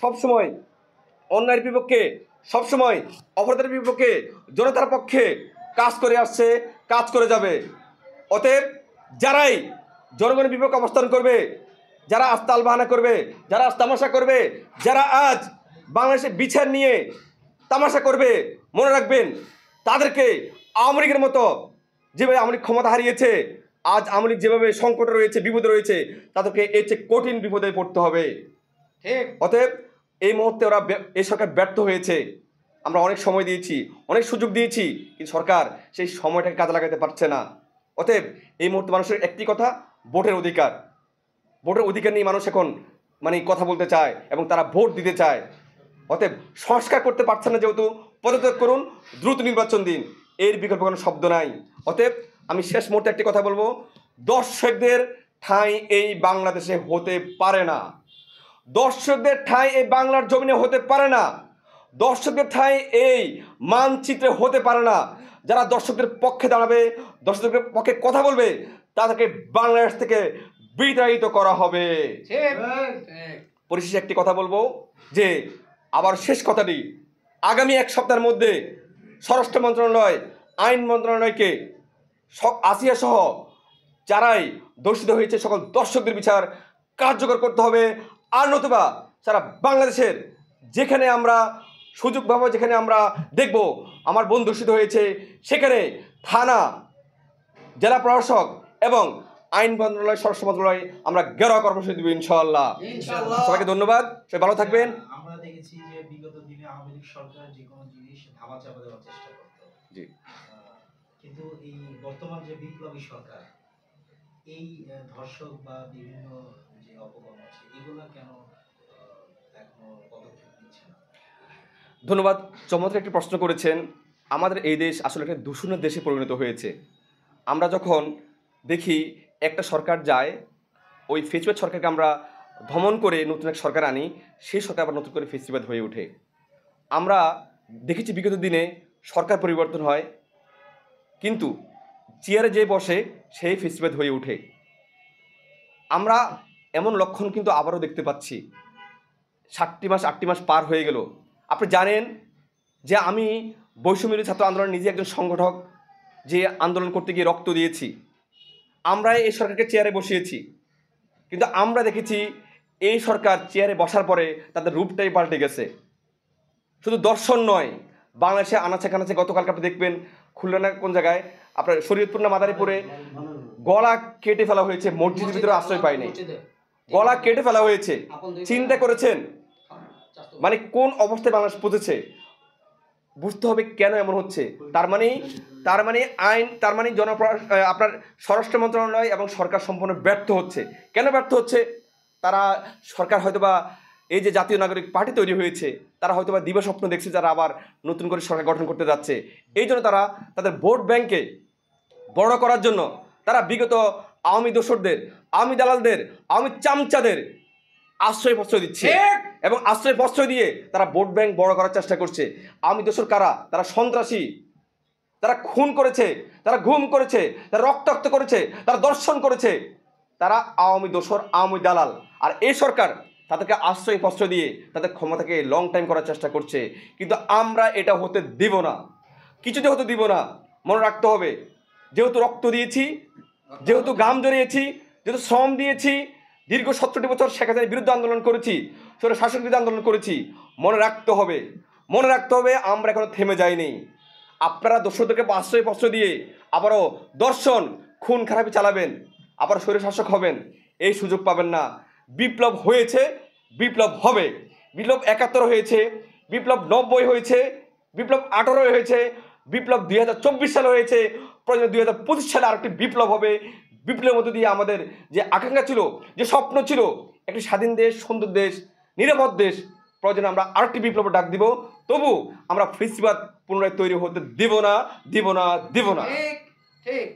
সবসময় অন্যায়ের বিপক্ষে, সবসময় অপরাধের বিপক্ষে, জনতার পক্ষে কাজ করে আসছে, কাজ করে যাবে। অতএব যারাই জনগণের বিপক্ষে অবস্থান করবে, যারা আজ তালবাহানা করবে, যারা আজ তামাশা করবে, যারা আজ বাংলাদেশে বিচার নিয়ে তামাশা করবে, মনে রাখবেন তাদেরকে আওয়ামী লীগের মতো যেভাবে আওয়ামী লীগ ক্ষমতা হারিয়েছে, আজ আওয়ামী লীগ যেভাবে সংকটে রয়েছে, বিপদে রয়েছে, তাদেরকে এর চেয়ে কঠিন বিপদে পড়তে হবে। ঠিক। অতএব এই মুহূর্তে ওরা এই সরকার ব্যর্থ হয়েছে। আমরা অনেক সময় দিয়েছি, অনেক সুযোগ দিয়েছি, কিন্তু সরকার সেই সময়টাকে কাজে লাগাতে পারছে না। অতএব এই মুহূর্তে মানুষের একটি কথা, ভোটের অধিকার। ভোটের অধিকার নিয়ে মানুষ এখন কথা বলতে চায় এবং তারা ভোট দিতে চায়। অতএব সংস্কার করতে পারছেন না যেহেতু পদত্যাগ করুন, দ্রুত নির্বাচন দিন, এর বিকল্প কোনো শব্দ নাই। অতএব আমি শেষ মুহূর্তে একটি কথা বলবো, দর্শকদের ঠাঁই এই বাংলাদেশে হতে পারে না। দর্শকদের ঠাঁই এই বাংলার জমিনে হতে পারে না। দর্শকদের ঠাঁই এই মানচিত্রে হতে পারে না। যারা দর্শকদের পক্ষে দাঁড়াবে, দর্শকদের পক্ষে কথা বলবে, তাদেরকে বাংলাদেশ থেকে বিতাড়িত করা হবে। পরিশেষে একটি কথা বলবো, যে আবার শেষ কথাটি, আগামী এক সপ্তাহের মধ্যে স্বরাষ্ট্র মন্ত্রণালয়, আইন মন্ত্রণালয়কে আসিয়া সহ যারাই দোষিত হয়েছে সকল দর্শকদের বিচার কার্যকর করতে হবে। আর নতুবা সারা বাংলাদেশের যেখানে আমরা সুযোগ পাবো, যেখানে আমরা দেখব আমার বোন দূষিত হয়েছে, সেখানে থানা, জেলা প্রশাসক এবং আইন মন্ত্রণালয়, স্বরাষ্ট্র মন্ত্রণালয় আমরা ঘেরাও কর্মসূচি দেব ইনশাআল্লাহ। সবাইকে ধন্যবাদ, সবাই ভালো থাকবেন। আমরা দেখেছি যে বিগত দিনে আওয়ামী লীগ সরকার যে কোনো জিনিস ধামাচাপা দেওয়ার চেষ্টা করত, জি, কিন্তু এই বর্তমান যে বিপ্লবী সরকার এই ধর্ষক বা বিভিন্ন যে অপকর্ম আছে এগুলো কেন এখনো পদক্ষেপ নিচ্ছে না? ধন্যবাদ, চমৎকার একটি প্রশ্ন করেছেন। আমাদের এই দেশ আসলে একটা দূষণের দেশে পরিণত হয়েছে। আমরা যখন দেখি একটা সরকার যায়, ওই ফেসিবাদ সরকারকে আমরা দমন করে নতুন এক সরকার আনি, সেই সরকার আবার নতুন করে ফেসিবাদ হয়ে ওঠে। আমরা দেখেছি বিগত দিনে সরকার পরিবর্তন হয়, কিন্তু চেয়ারে যে বসে সেই ফেসিবাদ হয়ে ওঠে। আমরা এমন লক্ষণ কিন্তু আবারও দেখতে পাচ্ছি। 7টি মাস পার হয়ে গেল। আপনি জানেন যে আমি বৈষম্যবিরোধী ছাত্র আন্দোলনের নিজে একজন সংগঠক, যে আন্দোলন করতে গিয়ে রক্ত দিয়েছি। আমরা এই সরকারকে চেয়ারে বসিয়েছি, কিন্তু আমরা দেখেছি এই সরকার চেয়ারে বসার পরে তাদের রূপটাই পাল্টে গেছে। শুধু দর্শন নয়, বাংলাদেশে আনাচে কানাচে, গতকালকে আপনি দেখবেন খুলনা না কোন জায়গায়, আপনার শরীয়তপুর না মাদারীপুরে গলা কেটে ফেলা হয়েছে, মসজিদের ভিতরে আশ্রয় পায়নি, গলা কেটে ফেলা হয়েছে। চিন্তা করেছেন কোন অবস্থায় বাংলাদেশ পৌঁছেছে? বুঝতে হবে কেন এমন হচ্ছে। তার মানে আইন, তার মানে আপনার স্বরাষ্ট্র মন্ত্রণালয় এবং সরকার সম্পূর্ণ ব্যর্থ হচ্ছে। কেন ব্যর্থ হচ্ছে? তারা সরকার হয়তোবা এই যে জাতীয় নাগরিক পার্টি তৈরি হয়েছে, তারা হয়তোবা দিবাস্বপ্ন দেখছে যারা আবার নতুন করে সরকার গঠন করতে যাচ্ছে। এই জন্য তারা তাদের ভোট ব্যাংকে বড় করার জন্য তারা বিগত আওয়ামী দোসরদের, আওয়ামী দালালদের, আওয়ামী চামচাদের আশ্রয় প্রশ্রয় দিচ্ছে এবং আশ্রয় প্রশ্রয় দিয়ে তারা ভোট ব্যাংক বড় করার চেষ্টা করছে। আওয়ামী দোসর কারা? তারা সন্ত্রাসী, তারা খুন করেছে, তারা গুম করেছে, তারা রক্তাক্ত করেছে, তারা দর্শন করেছে, তারা আওয়ামী দোসর, আওয়ামী দালাল। আর এই সরকার তাদেরকে আশ্রয় প্রশ্রয় দিয়ে তাদের ক্ষমতাকে লং টাইম করার চেষ্টা করছে। কিন্তু আমরা এটা হতে দিব না, কিছুতে হতে দিব না। মনে রাখতে হবে, যেহেতু রক্ত দিয়েছি, যেহেতু ঘাম জড়িয়েছি, যেহেতু শ্রম দিয়েছি, দীর্ঘ 17টি বছর শেখ হাসিনার বিরুদ্ধে আন্দোলন করেছি, শাসক বিরুদ্ধে আন্দোলন করেছি, মনে রাখতে হবে আমরা এখনো থেমে যাইনি। আপনারা দর্শকদেরকে আশ্রয় প্রশ্রয় দিয়ে আবারও দর্শন, খুন খারাপি চালাবেন, আবার স্বৈর শাসক হবেন, এই সুযোগ পাবেন না। বিপ্লব হয়েছে, বিপ্লব হবে। বিপ্লব 71 হয়েছে, বিপ্লব 90 হয়েছে, বিপ্লব 18 হয়েছে, বিপ্লব 2024 সালে হয়েছে, প্রয়োজন 2025 সালে আরেকটি বিপ্লব হবে। বিপ্লবের মধ্য দিয়ে আমাদের যে আকাঙ্ক্ষা ছিল, যে স্বপ্ন ছিল, একটি স্বাধীন দেশ, সুন্দর দেশ, নিরাপদ দেশ, প্রয়োজনে আমরা আরেকটি বিপ্লবের ডাক দিব। তবু আমরা ফেসিবাদ পুনরায় তৈরি হতে দিব না। ঠিক ঠিক।